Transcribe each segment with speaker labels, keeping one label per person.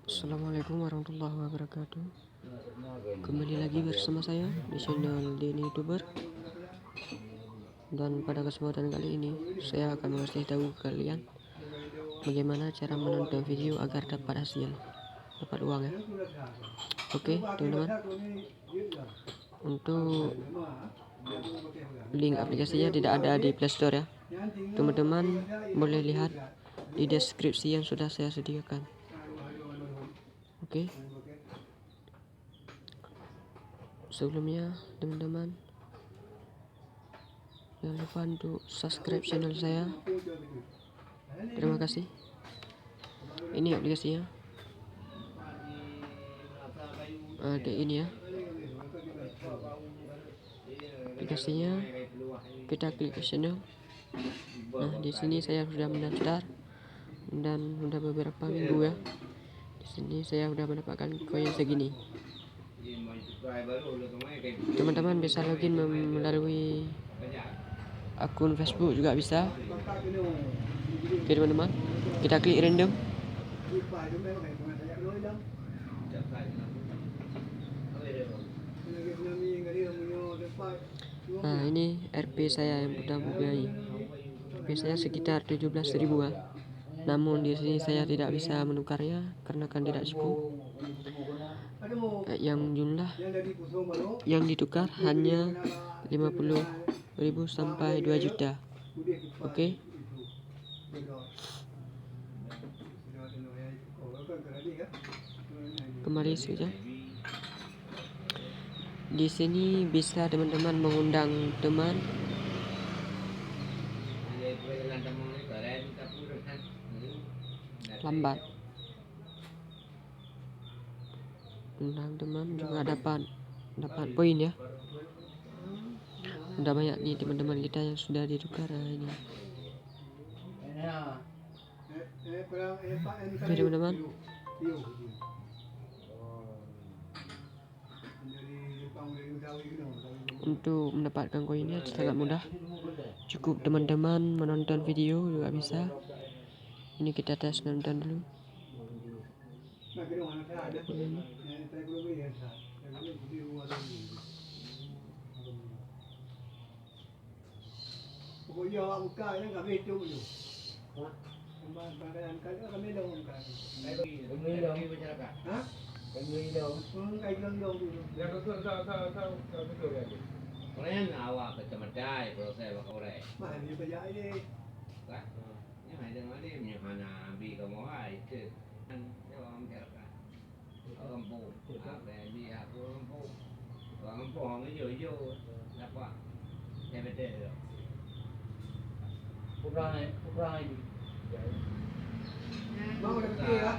Speaker 1: Assalamualaikum warahmatullahi wabarakatuh. Kembali lagi bersama saya di channel Denny YouTuber. Dan pada kesempatan kali ini saya akan mengasih tahu kalian bagaimana cara menonton video agar dapat hasil, dapat uang ya. Oke teman-teman, untuk link aplikasinya tidak ada di Play Store ya. Teman-teman boleh lihat di deskripsi yang sudah saya sediakan. Oke. Sebelumnya teman-teman jangan lupa untuk subscribe channel saya. Terima kasih. Ini aplikasinya. Ada ini ya. Aplikasinya kita klik ke channel. Nah, di sini saya sudah mendaftar dan sudah beberapa minggu ya. Di sini saya sudah mendapatkan koin segini. Teman-teman bisa login melalui akun Facebook juga bisa. Oke teman-teman, kita klik random. Nah, ini RP saya yang sudah mempunyai. RP saya sekitar 17.000 ya. Namun di sini saya tidak bisa menukarnya karena kan tidak cukup. Yang jumlah yang ditukar hanya 50.000 sampai 2 juta. Oke. Kembali saja. Di sini bisa teman-teman mengundang teman. Lambat. Undang teman juga dapat poin ya. Udah banyak nih teman-teman kita yang sudah ditukar ini. Oke teman-teman. Untuk mendapatkan koinnya sangat mudah. Cukup teman-teman menonton video juga bisa. Ini kita tes nonton dulu.
Speaker 2: Kalian awak kecematai proses bakore. Mana dia bayar ini? Lah, ni ada mana ni mana bi kamu itu. Orang berapa? Orang pun, apa ni aku orang pun. Orang pun orang yo apa? Saya betul. Kurang ini. Bang udah kecil ya?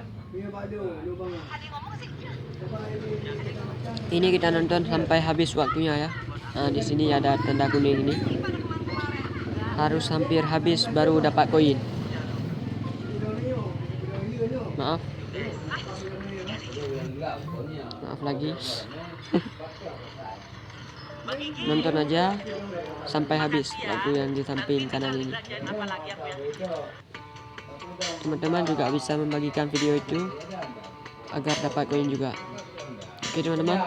Speaker 1: Ini kita nonton sampai habis waktunya ya. Nah, di sini ada tanda kuning ini. Harus hampir habis baru dapat koin. Maaf lagi. Nonton aja sampai habis waktu yang di samping kanan ini. Teman-teman juga bisa membagikan video itu agar dapat koin juga. Oke teman-teman,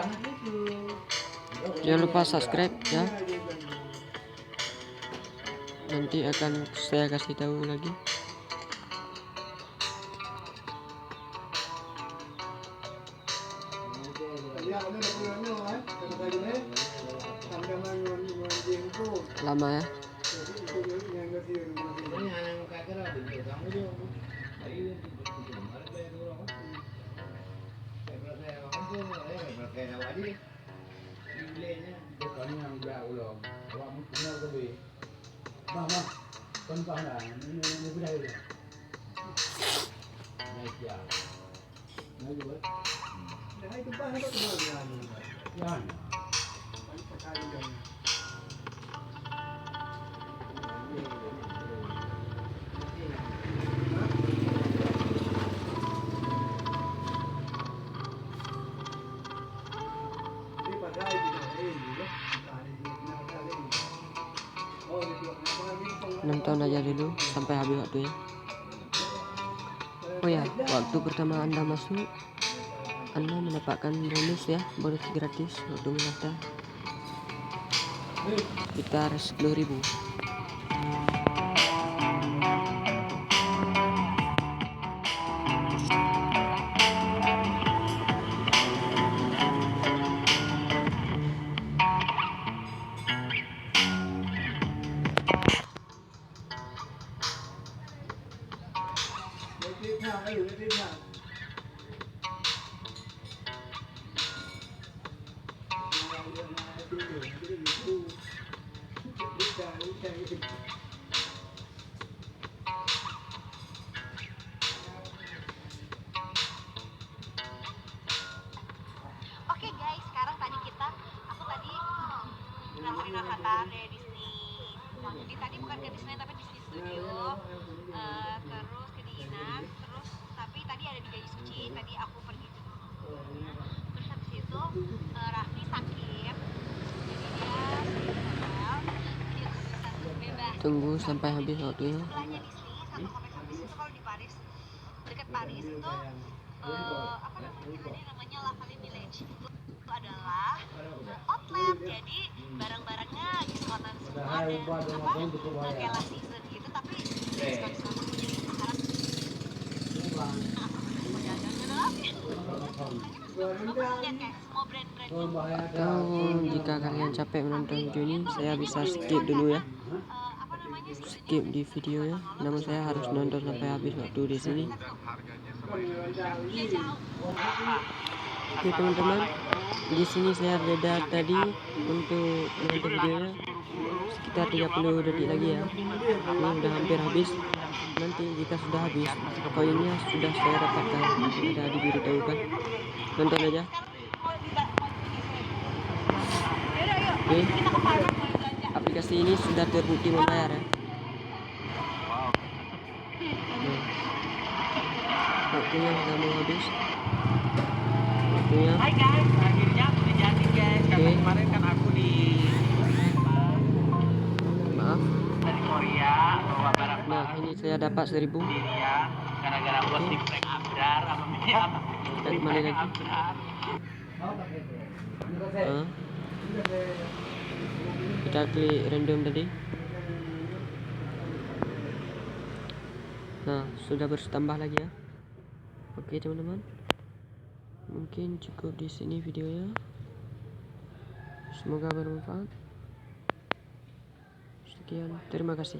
Speaker 1: jangan lupa subscribe ya. Nanti akan saya kasih tahu lagi. Lama ya. Nonton aja dulu sampai habis waktunya. Oh ya, waktu pertama Anda masuk Anda mendapatkan bonus ya, bonus gratis waktu mendaftar sekitar 10.000.
Speaker 3: Oke guys, sekarang tadi aku tadi nganterin Avatar dari Disney. Jadi tadi bukan ke Disney tapi Disney Studio, terus ke Dinas, terus tapi tadi ada di Janji Suci. Tadi aku pergi dulu. Terus habis itu Raffi sakit, jadi dia stay di hotel. Jadi aku bisa bebas.
Speaker 1: Tunggu sampai habis waktunya.
Speaker 3: Sebelahnya Disney, satu kompleks habis itu kalau di Paris, dekat Paris itu apa namanya tadi namanya La Vallée Village. Itu adalah outlet, jadi barang-barangnya diskonan semua dan kayak last season gitu, tapi diskon selama jadi sekarang mau jajan gitu lah. Aku lihat kayak semua brand-brand
Speaker 1: Atau jika kalian capek menonton video ini, saya bisa skip dulu ya,
Speaker 3: apa namanya
Speaker 1: skip di videonya. Namun saya harus nonton sampai habis waktu di sini.
Speaker 3: iya jauh.
Speaker 1: Oke teman-teman, di sini saya reda tadi untuk menonton videonya sekitar 30 detik lagi ya. Ini udah hampir habis. Nanti jika sudah habis, koinnya sudah saya dapatkan, sudah diberitahukan. Nonton aja. Oke, aplikasi ini sudah terbukti membayar ya. Waktunya sudah mau habis. Waktunya.
Speaker 4: Hai guys, akhirnya aku udah jadi guys. Karena
Speaker 1: Oke.
Speaker 4: kemarin kan aku di
Speaker 1: Maaf.
Speaker 4: dari Korea bawa barang
Speaker 1: Nah, ini saya dapat 1000.
Speaker 4: India gara-gara buat
Speaker 1: Oke.
Speaker 4: di prank Abrar apa ya?
Speaker 1: Kita kembali lagi.
Speaker 4: Abrar.
Speaker 1: Nah, kita klik random tadi. Nah, sudah bertambah lagi ya. Oke teman-teman, mungkin cukup di sini videonya. Semoga bermanfaat. Sekian, terima kasih.